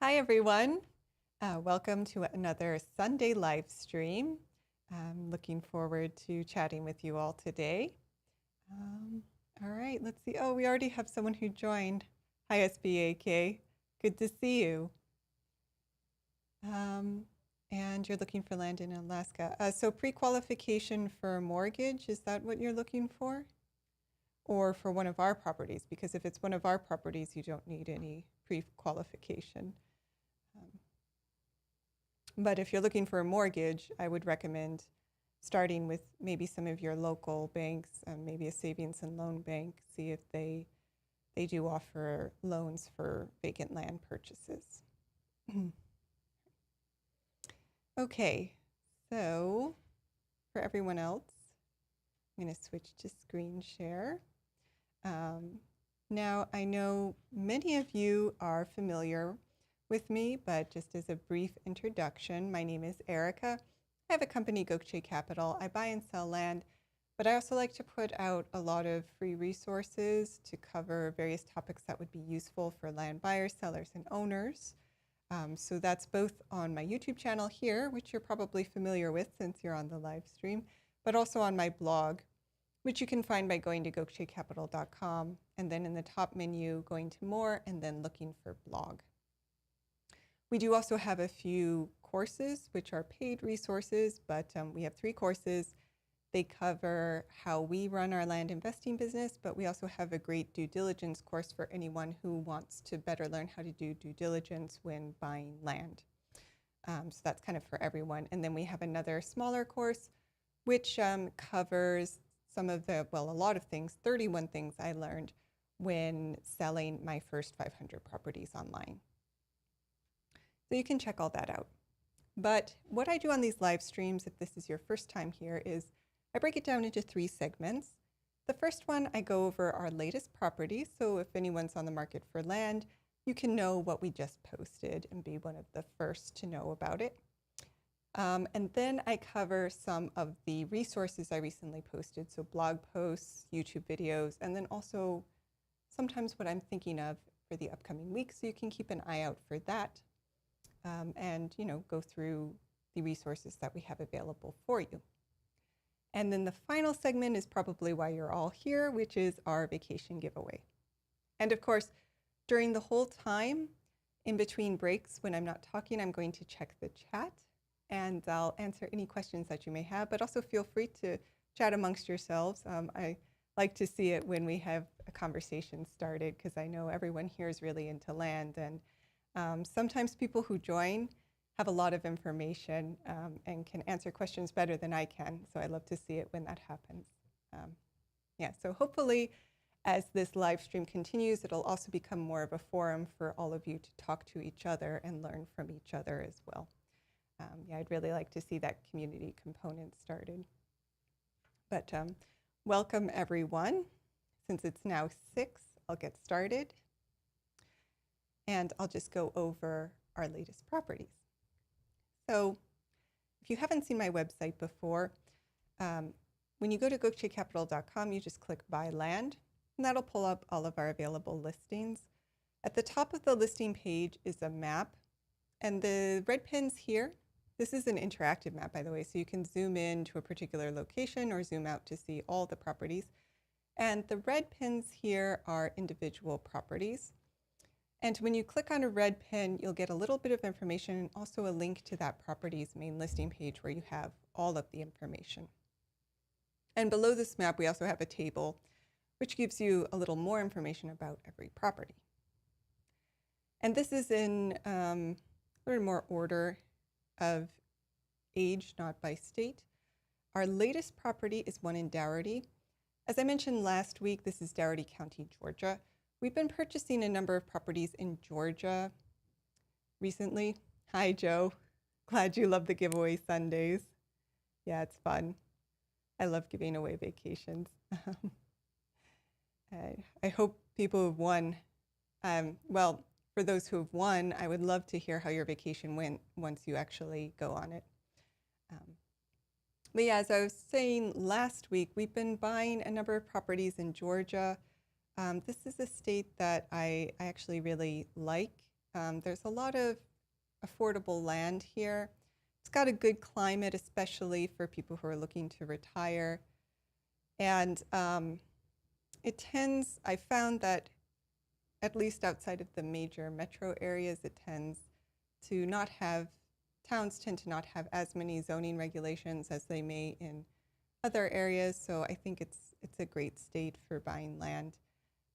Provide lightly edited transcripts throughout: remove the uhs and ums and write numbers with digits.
Hi, everyone. Welcome to another Sunday live stream. I'm looking forward to chatting with you all today. All right, let's see. Oh, we already have someone who joined. Hi, SBAK. Good to see you. And you're looking for land in Alaska. So pre-qualification for mortgage, is that what you're looking for? Or for one of our properties? Because if it's one of our properties, you don't need any pre-qualification. But if you're looking for a mortgage, I would recommend starting with maybe some of your local banks, maybe a savings and loan bank, see if they do offer loans for vacant land purchases. Okay, so for everyone else, I'm going to switch to screen share. Now, I know many of you are familiar with me, but just as a brief introduction, my name is Erica. I have a company, Gokche Capital. I buy and sell land, but I also like to put out a lot of free resources to cover various topics that would be useful for land buyers, sellers, and owners. So that's both on my YouTube channel here, which you're probably familiar with since you're on the live stream, but also on my blog, which you can find by going to gokchecapital.com and then in the top menu, going to more and then looking for blog. We do also have a few courses, which are paid resources, but we have 3 courses. They cover how we run our land investing business, but we also have a great due diligence course for anyone who wants to better learn how to do due diligence when buying land. So that's kind of for everyone. And then we have another smaller course, which covers some of the, well, a lot of things, 31 things I learned when selling my first 500 properties online. So you can check all that out. But what I do on these live streams, if this is your first time here, is I break it down into 3 segments. The first one, I go over our latest properties. So if anyone's on the market for land, you can know what we just posted and be one of the first to know about it. And then I cover some of the resources I recently posted, so blog posts, YouTube videos, and then also sometimes what I'm thinking of for the upcoming week, so you can keep an eye out for that. And go through the resources that we have available for you. And then the final segment is probably why you're all here, which is our vacation giveaway. And of course, during the whole time, in between breaks, when I'm not talking, I'm going to check the chat and I'll answer any questions that you may have, but also feel free to chat amongst yourselves. I like to see it when we have a conversation started because I know everyone here is really into land, and sometimes people who join have a lot of information and can answer questions better than I can. So I love to see it when that happens. So hopefully as this live stream continues, it'll also become more of a forum for all of you to talk to each other and learn from each other as well. I'd really like to see that community component started. But welcome everyone. Since it's now 6, I'll get started. And I'll just go over our latest properties. So if you haven't seen my website before, when you go to gokchecapital.com, you just click Buy Land, and that'll pull up all of our available listings. At the top of the listing page is a map, and the red pins here, this is an interactive map, by the way, so you can zoom in to a particular location or zoom out to see all the properties. And the red pins here are individual properties. And when you click on a red pin, you'll get a little bit of information and also a link to that property's main listing page where you have all of the information. And below this map, we also have a table which gives you a little more information about every property. And this is in a little more order of age, not by state. Our latest property is one in Dougherty. As I mentioned last week, this is Dougherty County, Georgia. We've been purchasing a number of properties in Georgia recently. Hi, Joe. Glad you love the giveaway Sundays. Yeah, it's fun. I love giving away vacations. I hope people who've won, well, for those who have won, I would love to hear how your vacation went once you actually go on it. But yeah, as I was saying last week, we've been buying a number of properties in Georgia. This is a state that I actually really like. There's a lot of affordable land here. It's got a good climate, especially for people who are looking to retire. And I found that at least outside of the major metro areas, towns tend to not have as many zoning regulations as they may in other areas. So I think it's a great state for buying land.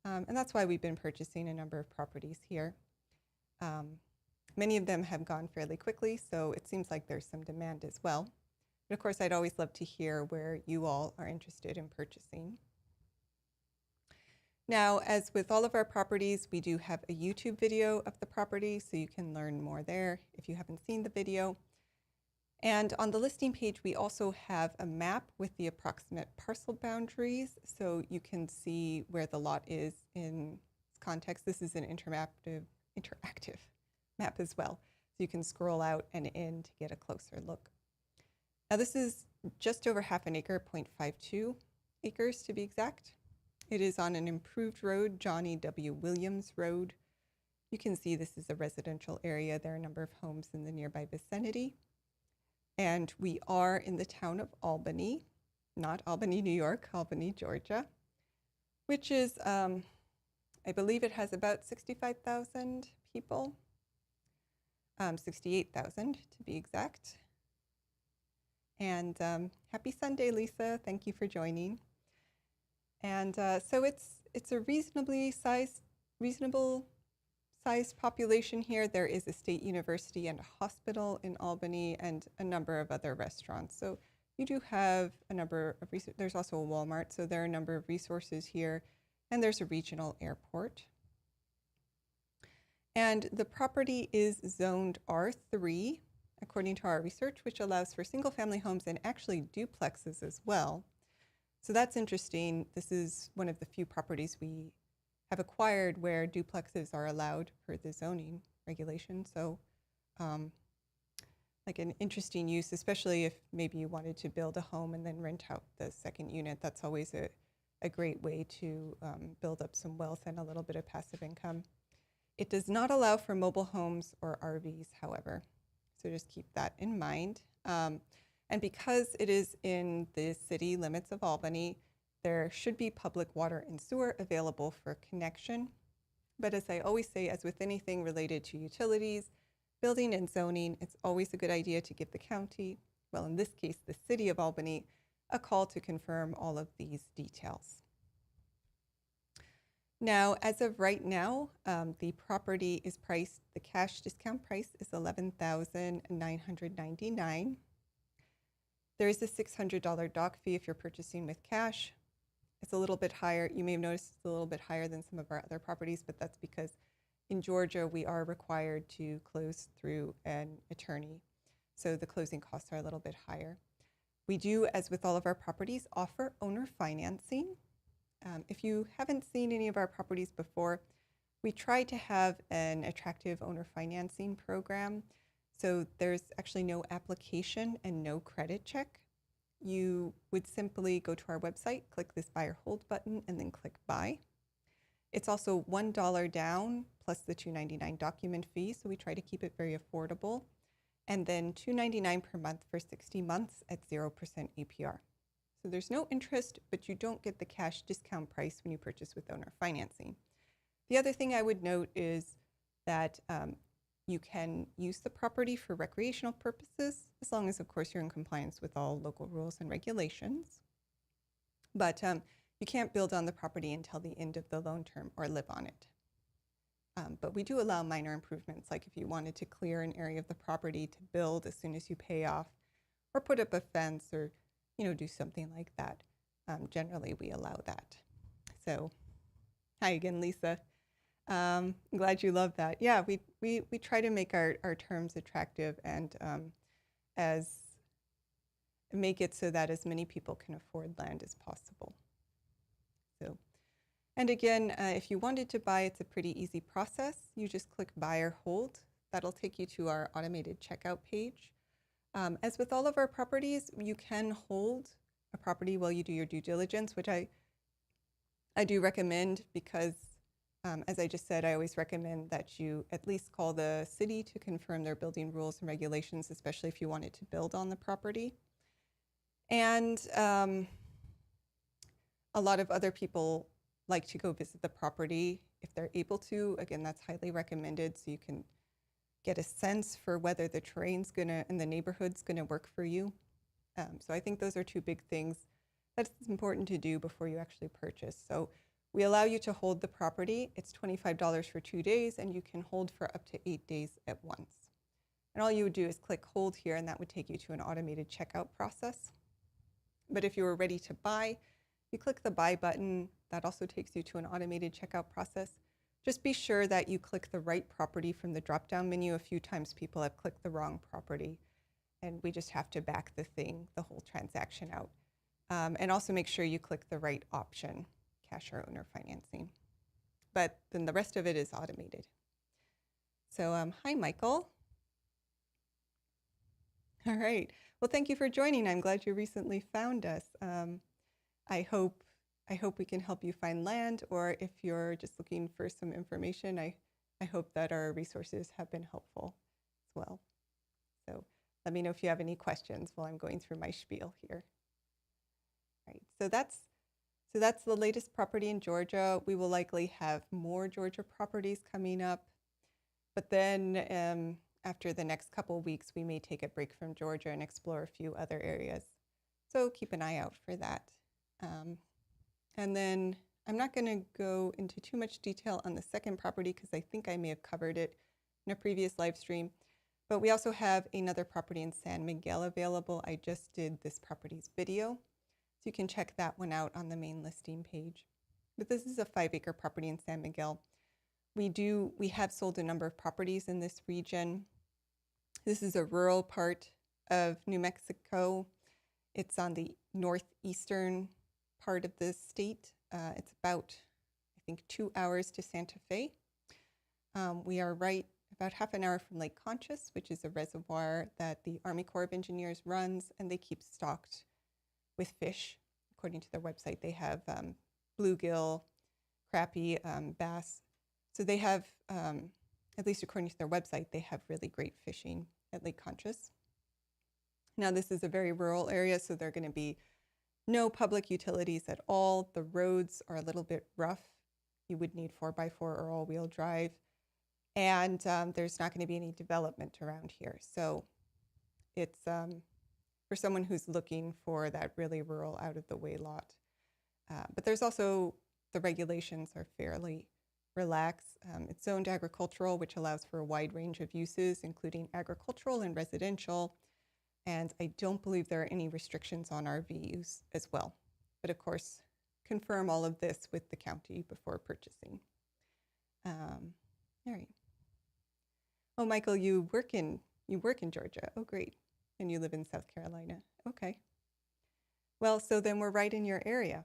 And that's why we've been purchasing a number of properties here. Many of them have gone fairly quickly, so it seems like there's some demand as well. But of course, I'd always love to hear where you all are interested in purchasing. Now, as with all of our properties, we do have a YouTube video of the property, so you can learn more there if you haven't seen the video. And on the listing page, we also have a map with the approximate parcel boundaries, so you can see where the lot is in context. This is an interactive map as well, so you can scroll out and in to get a closer look. Now, this is just over half an acre, 0.52 acres to be exact. It is on an improved road, Johnny W. Williams Road. You can see this is a residential area. There are a number of homes in the nearby vicinity. And we are in the town of Albany, not Albany, New York, Albany, Georgia, which is, I believe it has about 65,000 people, 68,000 to be exact. And happy Sunday, Lisa. Thank you for joining. And so it's a reasonable sized population here. There is a state university and a hospital in Albany and a number of other restaurants. So you do have a number of there's also a Walmart, so there are a number of resources here, and there's a regional airport. And the property is zoned R3, according to our research, which allows for single-family homes and actually duplexes as well. So that's interesting. This is one of the few properties we have acquired where duplexes are allowed per the zoning regulation. So like an interesting use, especially if maybe you wanted to build a home and then rent out the second unit. That's always a great way to build up some wealth and a little bit of passive income. It does not allow for mobile homes or RVs, however. So just keep that in mind. And because it is in the city limits of Albany, there should be public water and sewer available for connection. But as I always say, as with anything related to utilities, building and zoning, it's always a good idea to give the county, well, in this case, the city of Albany, a call to confirm all of these details. Now, as of right now, the property is priced, the cash discount price is $11,999. There is a $600 dock fee if you're purchasing with cash. It's a little bit higher. You may have noticed it's a little bit higher than some of our other properties, but that's because in Georgia, we are required to close through an attorney. So the closing costs are a little bit higher. We do, as with all of our properties, offer owner financing. If you haven't seen any of our properties before, we try to have an attractive owner financing program. So there's actually no application and no credit check. You would simply go to our website, click this buy or hold button, and then click buy. It's also $1 down plus the $2.99 document fee, so we try to keep it very affordable. And then $2.99 per month for 60 months at 0% APR. So there's no interest, but you don't get the cash discount price when you purchase with owner financing. The other thing I would note is that you can use the property for recreational purposes, as long as, of course, you're in compliance with all local rules and regulations. But you can't build on the property until the end of the loan term or live on it. But we do allow minor improvements, like if you wanted to clear an area of the property to build as soon as you pay off, or put up a fence, or do something like that. Generally, we allow that. So, hi again, Lisa. I'm glad you love that. Yeah, we try to make our terms attractive and make it so that as many people can afford land as possible. So, and again, if you wanted to buy, it's a pretty easy process. You just click buy or hold. That'll take you to our automated checkout page. As with all of our properties, you can hold a property while you do your due diligence, which I do recommend because As I just said, I always recommend that you at least call the city to confirm their building rules and regulations, especially if you wanted to build on the property. And a lot of other people like to go visit the property if they're able to. Again, that's highly recommended so you can get a sense for whether the terrain's gonna and the neighborhood's gonna work for you. So I think those are two big things that's important to do before you actually purchase. So we allow you to hold the property. It's $25 for 2 days, and you can hold for up to 8 days at once. And all you would do is click hold here, and that would take you to an automated checkout process. But if you were ready to buy, you click the buy button. That also takes you to an automated checkout process. Just be sure that you click the right property from the drop-down menu. A few times people have clicked the wrong property, and we just have to back the whole transaction out. And also make sure you click the right option, cash or owner financing. But then the rest of it is automated. So hi, Michael. All right. Well, thank you for joining. I'm glad you recently found us. I hope we can help you find land, or if you're just looking for some information, I hope that our resources have been helpful as well. So let me know if you have any questions while I'm going through my spiel here. All right, so that's the latest property in Georgia. We will likely have more Georgia properties coming up, but then after the next couple of weeks, we may take a break from Georgia and explore a few other areas. So keep an eye out for that. And then I'm not going to go into too much detail on the second property because I think I may have covered it in a previous live stream. But we also have another property in San Miguel available. I just did this property's video, so you can check that one out on the main listing page. But this is a 5-acre property in San Miguel. We have sold a number of properties in this region. This is a rural part of New Mexico. It's on the northeastern part of the state. It's about, I think, 2 hours to Santa Fe. We are right about half an hour from Lake Conchas, which is a reservoir that the Army Corps of Engineers runs, and they keep stocked with fish. According to their website, they have bluegill, crappie, bass. So they have, at least according to their website, they have really great fishing at Lake Conchas. Now, this is a very rural area, so there are going to be no public utilities at all. The roads are a little bit rough. You would need 4x4 or all-wheel drive. And there's not going to be any development around here. So it's for someone who's looking for that really rural, out-of-the-way lot. But there's also, the regulations are fairly relaxed. It's zoned agricultural, which allows for a wide range of uses, including agricultural and residential. And I don't believe there are any restrictions on RV use as well. But of course, confirm all of this with the county before purchasing. All right. Oh, Michael, you work in Georgia. Oh, great. And you live in South Carolina. Okay. Well, so then we're right in your area.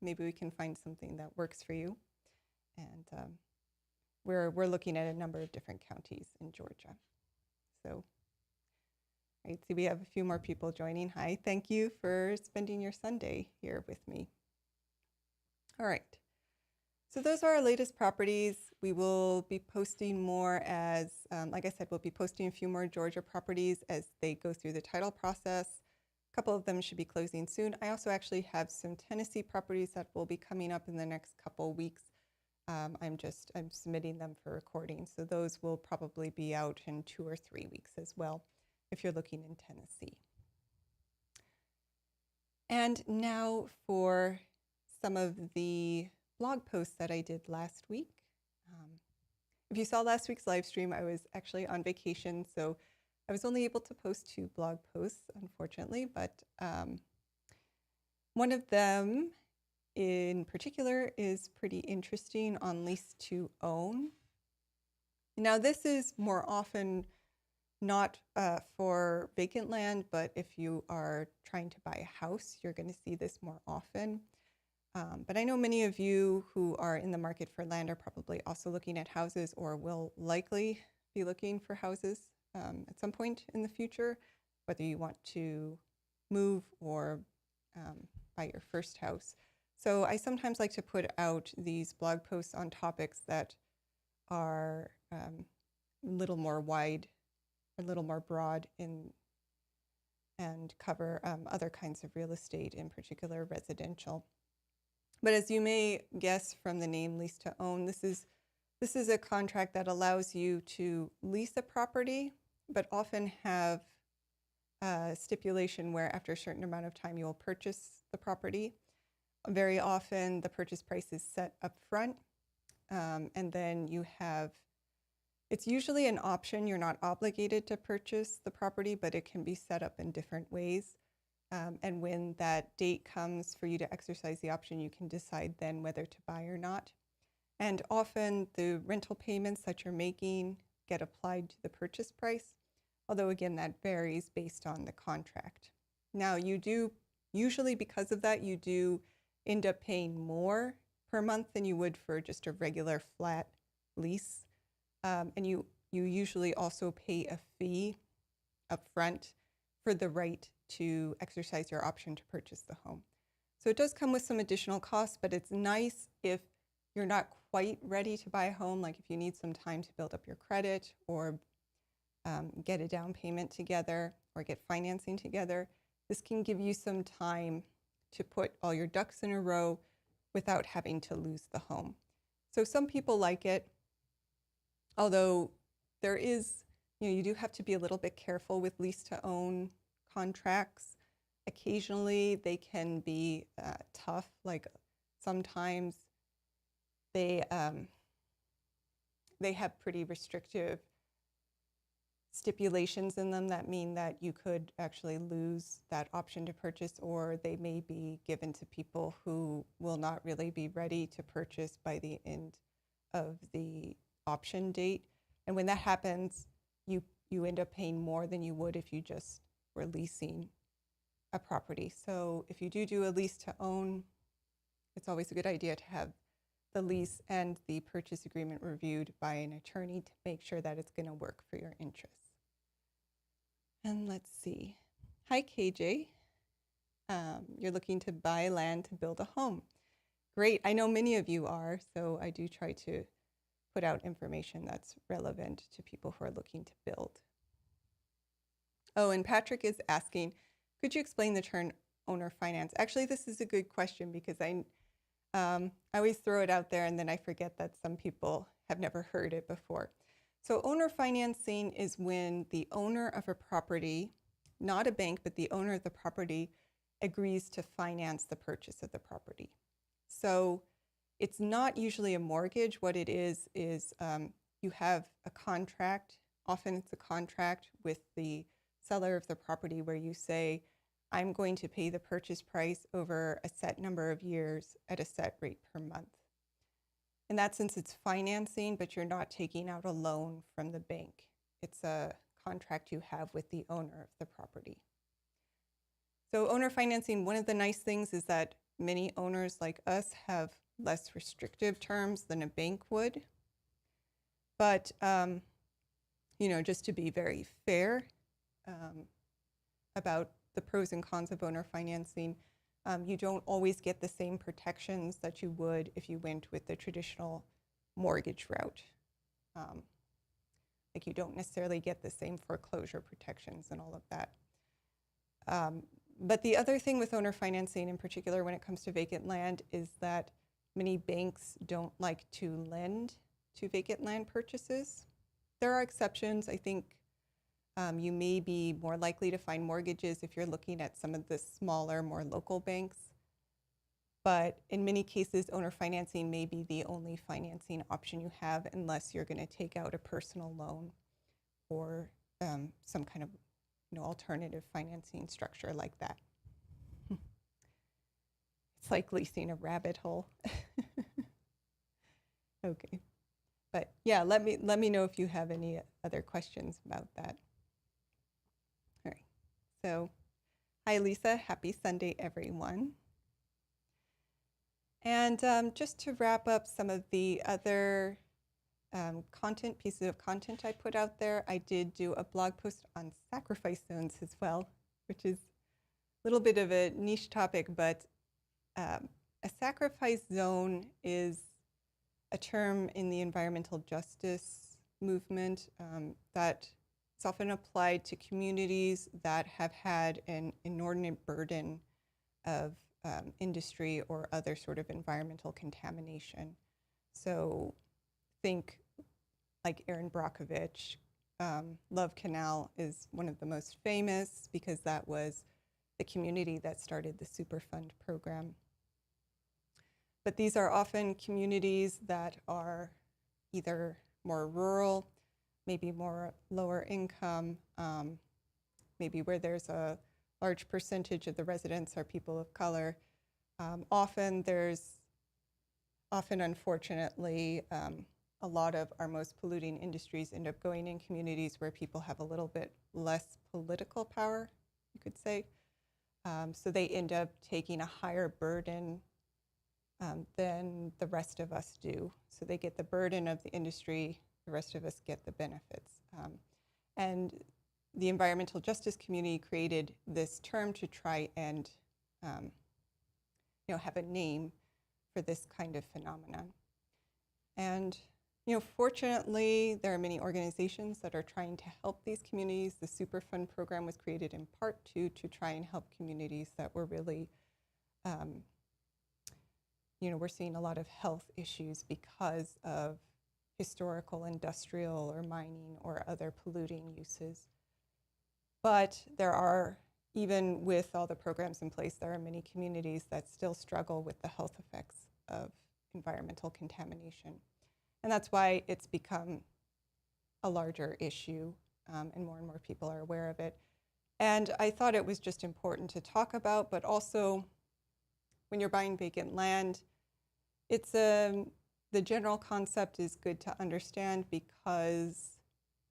Maybe we can find something that works for you. And we're looking at a number of different counties in Georgia. So, right, see, we have a few more people joining. Hi, thank you for spending your Sunday here with me. All right. So those are our latest properties. We will be posting more as, like I said, we'll be posting a few more Georgia properties as they go through the title process. A couple of them should be closing soon. I also actually have some Tennessee properties that will be coming up in the next couple weeks. I'm submitting them for recording. So those will probably be out in 2 or 3 weeks as well, if you're looking in Tennessee. And now for some of the blog posts that I did last week. If you saw last week's live stream, I was actually on vacation, so I was only able to post 2 blog posts, unfortunately, but one of them in particular is pretty interesting on lease to own. Now, this is more often not for vacant land, but if you are trying to buy a house, you're going to see this more often. But I know many of you who are in the market for land are probably also looking at houses or will likely be looking for houses at some point in the future, whether you want to move or buy your first house. So I sometimes like to put out these blog posts on topics that are a little more wide, a little more broad and cover other kinds of real estate, in particular residential. But as you may guess from the name lease to own, this is a contract that allows you to lease a property, but often have a stipulation where after a certain amount of time you will purchase the property. Very often the purchase price is set up front, and then you have, it's usually an option. You're not obligated to purchase the property, but it can be set up in different ways. And when that date comes for you to exercise the option, you can decide then whether to buy or not. And often the rental payments that you're making get applied to the purchase price, although again, that varies based on the contract. Now you do, usually because of that, you do end up paying more per month than you would for just a regular flat lease. And you usually also pay a fee up front for the right to exercise your option to purchase the home. So it does come with some additional costs, but it's nice if you're not quite ready to buy a home, like if you need some time to build up your credit or get a down payment together or get financing together. This can give you some time to put all your ducks in a row without having to lose the home. So some people like it, although there is, you do have to be a little bit careful with lease to own contracts. Occasionally they can be tough, like sometimes they have pretty restrictive stipulations in them that mean that you could actually lose that option to purchase, or they may be given to people who will not really be ready to purchase by the end of the option date. And when that happens, you end up paying more than you would if you just were leasing a property. So if you do a lease to own, it's always a good idea to have the lease and the purchase agreement reviewed by an attorney to make sure that it's going to work for your interests. And let's see. Hi, KJ. You're looking to buy land to build a home. Great. I know many of you are, so I do try to put out information that's relevant to people who are looking to build. Oh, and Patrick is asking, could you explain the term owner finance? Actually, this is a good question because I always throw it out there and then I forget that some people have never heard it before. So owner financing is when the owner of a property, not a bank, but the owner of the property agrees to finance the purchase of the property. So it's not usually a mortgage. What it is you have a contract. Often it's a contract with the seller of the property where you say, I'm going to pay the purchase price over a set number of years at a set rate per month. In that sense, it's financing, but you're not taking out a loan from the bank. It's a contract you have with the owner of the property. So owner financing, one of the nice things is that many owners like us have less restrictive terms than a bank would. But, just to be very fair about the pros and cons of owner financing, you don't always get the same protections that you would if you went with the traditional mortgage route. Like you don't necessarily get the same foreclosure protections and all of that. But the other thing with owner financing, in particular when it comes to vacant land, is that many banks don't like to lend to vacant land purchases. There are exceptions. I think you may be more likely to find mortgages if you're looking at some of the smaller, more local banks. But in many cases, owner financing may be the only financing option you have unless you're going to take out a personal loan or some kind of alternative financing structure like that. It's like leasing a rabbit hole. Okay. But yeah, let me know if you have any other questions about that. All right. So, hi Lisa, happy Sunday everyone. And just to wrap up some of the other pieces of content I put out there, I did do a blog post on sacrifice zones as well, which is a little bit of a niche topic, but A sacrifice zone is a term in the environmental justice movement that is often applied to communities that have had an inordinate burden of industry or other sort of environmental contamination. So think like Erin Brockovich. Love Canal is one of the most famous because that was the community that started the Superfund program. But these are often communities that are either more rural, maybe more lower income, maybe where there's a large percentage of the residents are people of color. Often, unfortunately, a lot of our most polluting industries end up going in communities where people have a little bit less political power, you could say. So they end up taking a higher burden than the rest of us do. So they get the burden of the industry, the rest of us get the benefits. And the environmental justice community created this term to try and have a name for this kind of phenomenon. And fortunately, there are many organizations that are trying to help these communities. The Superfund program was created in part to try and help communities that were really, we're seeing a lot of health issues because of historical, industrial, or mining or other polluting uses. But there are, even with all the programs in place, there are many communities that still struggle with the health effects of environmental contamination. And that's why it's become a larger issue, and more people are aware of it. And I thought it was just important to talk about, but also when you're buying vacant land, it's the general concept is good to understand because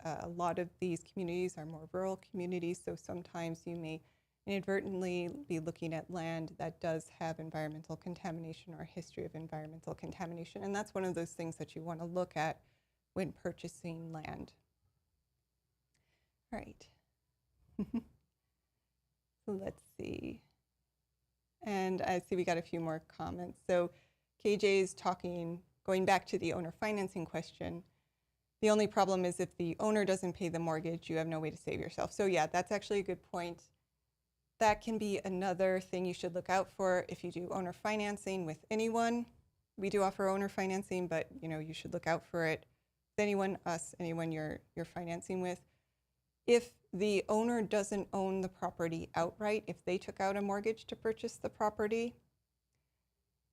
a lot of these communities are more rural communities, so sometimes you may inadvertently be looking at land that does have environmental contamination or a history of environmental contamination, and that's one of those things that you want to look at when purchasing land. All right. So let's see. And I see we got a few more comments. So KJ is going back to the owner financing question. The only problem is if the owner doesn't pay the mortgage, you have no way to save yourself. So yeah, that's actually a good point. That can be another thing you should look out for if you do owner financing with anyone. We do offer owner financing, but you should look out for it with anyone you're financing with. If the owner doesn't own the property outright, if they took out a mortgage to purchase the property,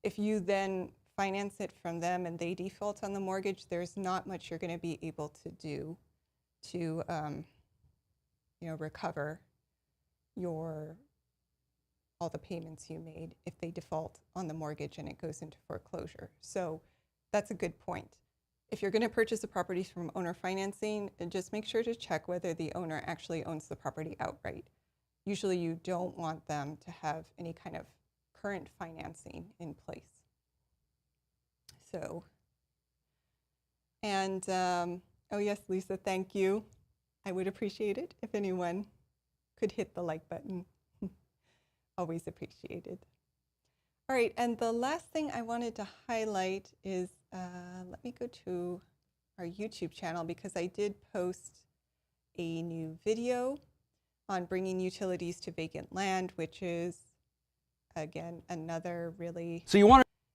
if you then finance it from them and they default on the mortgage, there's not much you're going to be able to do to recover all the payments you made if they default on the mortgage and it goes into foreclosure. So that's a good point. If you're going to purchase a property from owner financing, just make sure to check whether the owner actually owns the property outright. Usually you don't want them to have any kind of current financing in place. So, and oh yes, Lisa, thank you. I would appreciate it if anyone could hit the like button. Always appreciated. All right, and the last thing I wanted to highlight is, let me go to our YouTube channel because I did post a new video on bringing utilities to vacant land, which is, again, another really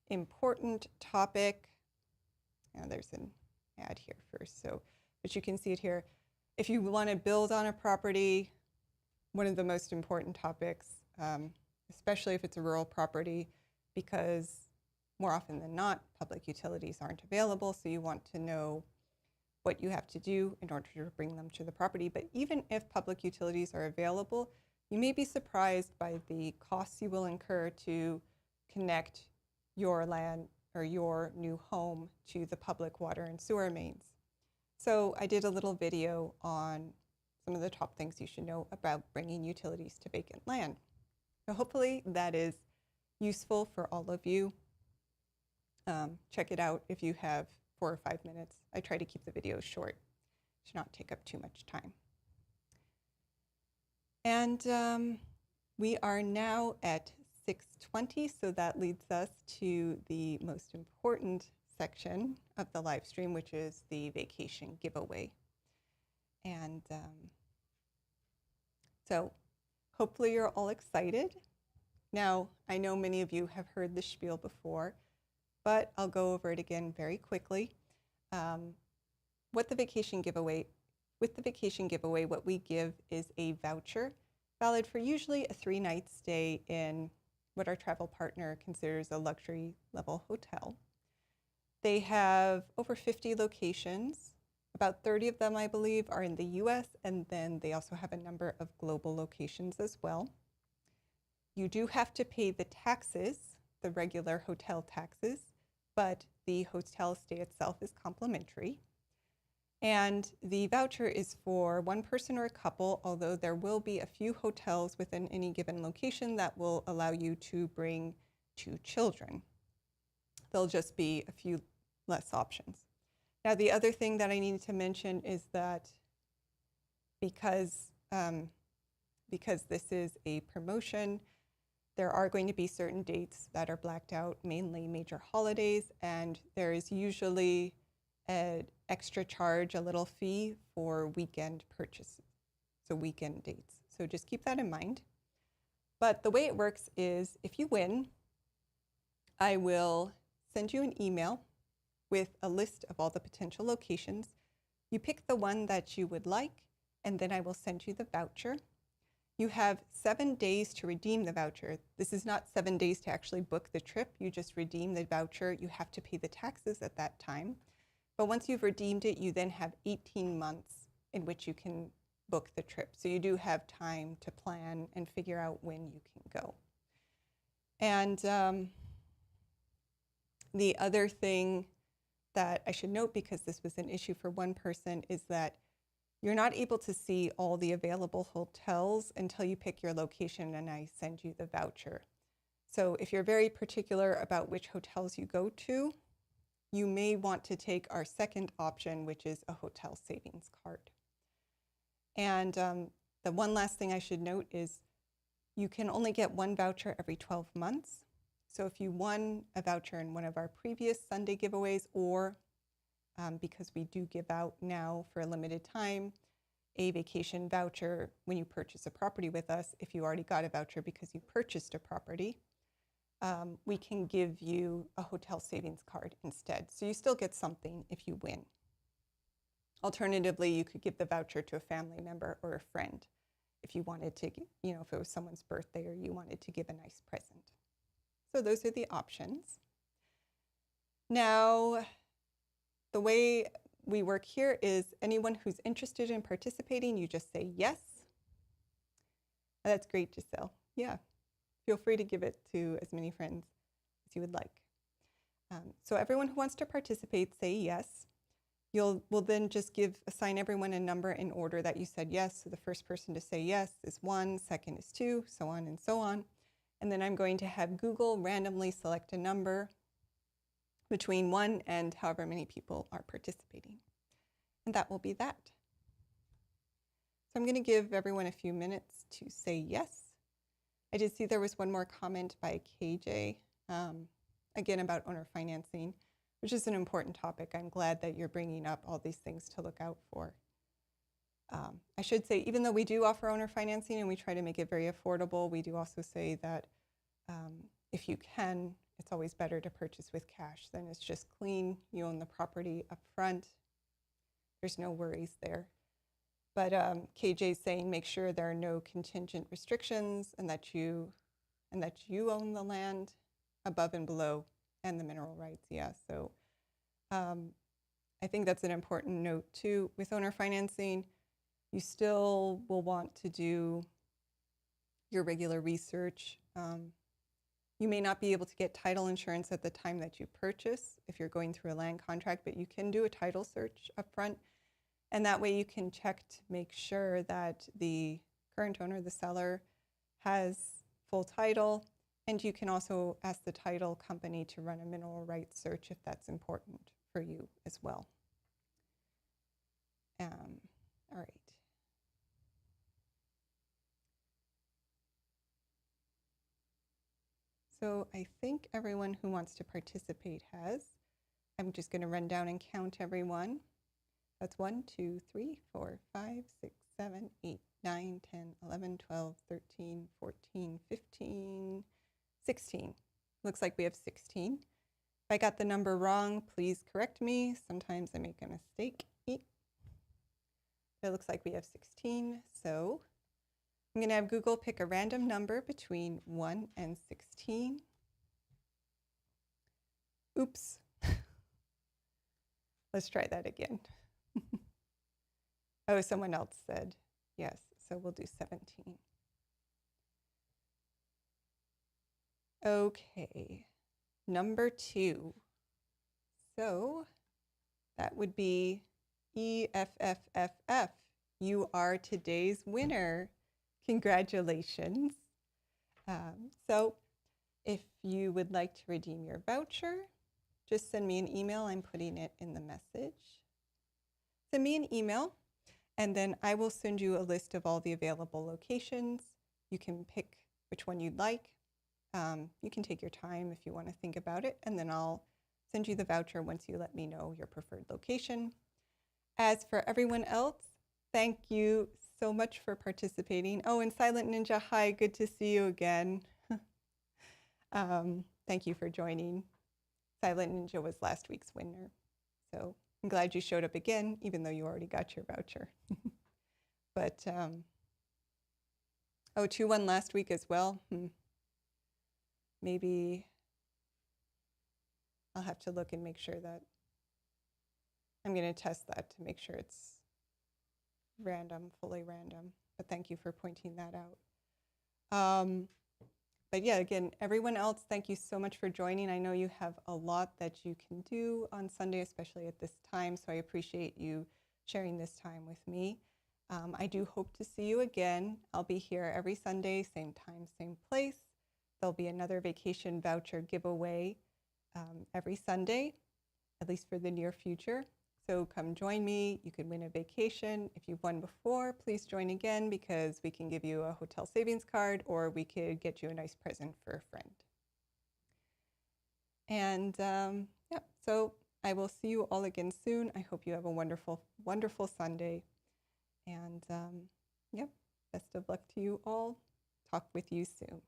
important topic. There's an ad here first, but you can see it here. If you want to build on a property, one of the most important topics, especially if it's a rural property, because more often than not, public utilities aren't available, so you want to know what you have to do in order to bring them to the property. But even if public utilities are available, you may be surprised by the costs you will incur to connect your land or your new home to the public water and sewer mains. So I did a little video on some of the top things you should know about bringing utilities to vacant land. So hopefully that is useful for all of you. Check it out if you have 4 or 5 minutes. I try to keep the videos short to not take up too much time. And we are now at 6:20, so that leads us to the most important section of the live stream, which is the vacation giveaway. And so hopefully you're all excited. Now, I know many of you have heard the spiel before, but I'll go over it again very quickly. With the vacation giveaway, what we give is a voucher valid for usually a 3-night stay in what our travel partner considers a luxury level hotel. They have over 50 locations. About 30 of them, I believe, are in the US, and then they also have a number of global locations as well. You do have to pay the taxes, the regular hotel taxes, but the hotel stay itself is complimentary. And the voucher is for one person or a couple, although there will be a few hotels within any given location that will allow you to bring 2 children. There'll just be a few less options. Now, the other thing that I needed to mention is that because this is a promotion, there are going to be certain dates that are blacked out, mainly major holidays, and there is usually an extra charge, a little fee for weekend purchases, so weekend dates. So just keep that in mind. But the way it works is if you win, I will send you an email with a list of all the potential locations. You pick the one that you would like, and then I will send you the voucher. You have 7 days to redeem the voucher. This is not 7 days to actually book the trip. You just redeem the voucher. You have to pay the taxes at that time. But once you've redeemed it, you then have 18 months in which you can book the trip. So you do have time to plan and figure out when you can go. And the other thing that I should note, because this was an issue for one person, is that you're not able to see all the available hotels until you pick your location and I send you the voucher. So if you're very particular about which hotels you go to, you may want to take our second option, which is a hotel savings card. And the one last thing I should note is you can only get one voucher every 12 months. So if you won a voucher in one of our previous Sunday giveaways, or because we do give out now for a limited time a vacation voucher when you purchase a property with us, if you already got a voucher because you purchased a property, we can give you a hotel savings card instead. So you still get something if you win. Alternatively, you could give the voucher to a family member or a friend if you wanted to, if it was someone's birthday or you wanted to give a nice present. So those are the options. Now, the way we work here is anyone who's interested in participating, you just say yes. That's great, Giselle. Yeah. Feel free to give it to as many friends as you would like. So everyone who wants to participate, say yes. We'll then just assign everyone a number in order that you said yes. So the first person to say yes is 1, second is 2, so on and so on. And then I'm going to have Google randomly select a number between 1 and however many people are participating. And that will be that. So I'm going to give everyone a few minutes to say yes. I did see there was one more comment by KJ, again about owner financing, which is an important topic. I'm glad that you're bringing up all these things to look out for. I should say, even though we do offer owner financing and we try to make it very affordable, we do also say that if you can, it's always better to purchase with cash. Then it's just clean. You own the property up front. There's no worries there. But KJ is saying make sure there are no contingent restrictions and that you own the land above and below and the mineral rights. Yeah, so I think that's an important note too. With owner financing, you still will want to do your regular research. You may not be able to get title insurance at the time that you purchase if you're going through a land contract, but you can do a title search up front. And that way you can check to make sure that the current owner, the seller, has full title. And you can also ask the title company to run a mineral rights search if that's important for you as well. All right. So I think everyone who wants to participate has. I'm just going to run down and count everyone. That's 1, 2, 3, 4, 5, 6, 7, 8, 9, 10, 11, 12, 13, 14, 15, 16. Looks like we have 16. If I got the number wrong, please correct me. Sometimes I make a mistake. It looks like we have 16. So I'm going to have Google pick a random number between 1 and 16. Oops. Let's try that again. Oh, someone else said yes, so we'll do 17. Okay, number 2. So that would be EFFFF. You are today's winner. Congratulations. So if you would like to redeem your voucher, just send me an email. I'm putting it in the message. Send me an email, and then I will send you a list of all the available locations. You can pick which one you'd like. You can take your time if you want to think about it, and then I'll send you the voucher once you let me know your preferred location. As for everyone else, thank you so much for participating. Oh, and Silent Ninja, hi, good to see you again. Thank you for joining. Silent Ninja was last week's winner, so I'm glad you showed up again, even though you already got your voucher. But, oh, 2-1 last week as well. Maybe I'll have to look and make sure that I'm going to test that to make sure it's random, fully random. But thank you for pointing that out. But yeah, again, everyone else, thank you so much for joining. I know you have a lot that you can do on Sunday, especially at this time, so I appreciate you sharing this time with me. I do hope to see you again. I'll be here every Sunday, same time, same place. There'll be another vacation voucher giveaway every Sunday, at least for the near future. So come join me. You could win a vacation. If you've won before, please join again because we can give you a hotel savings card or we could get you a nice present for a friend. And yeah, so I will see you all again soon. I hope you have a wonderful, wonderful Sunday. And yeah, best of luck to you all. Talk with you soon.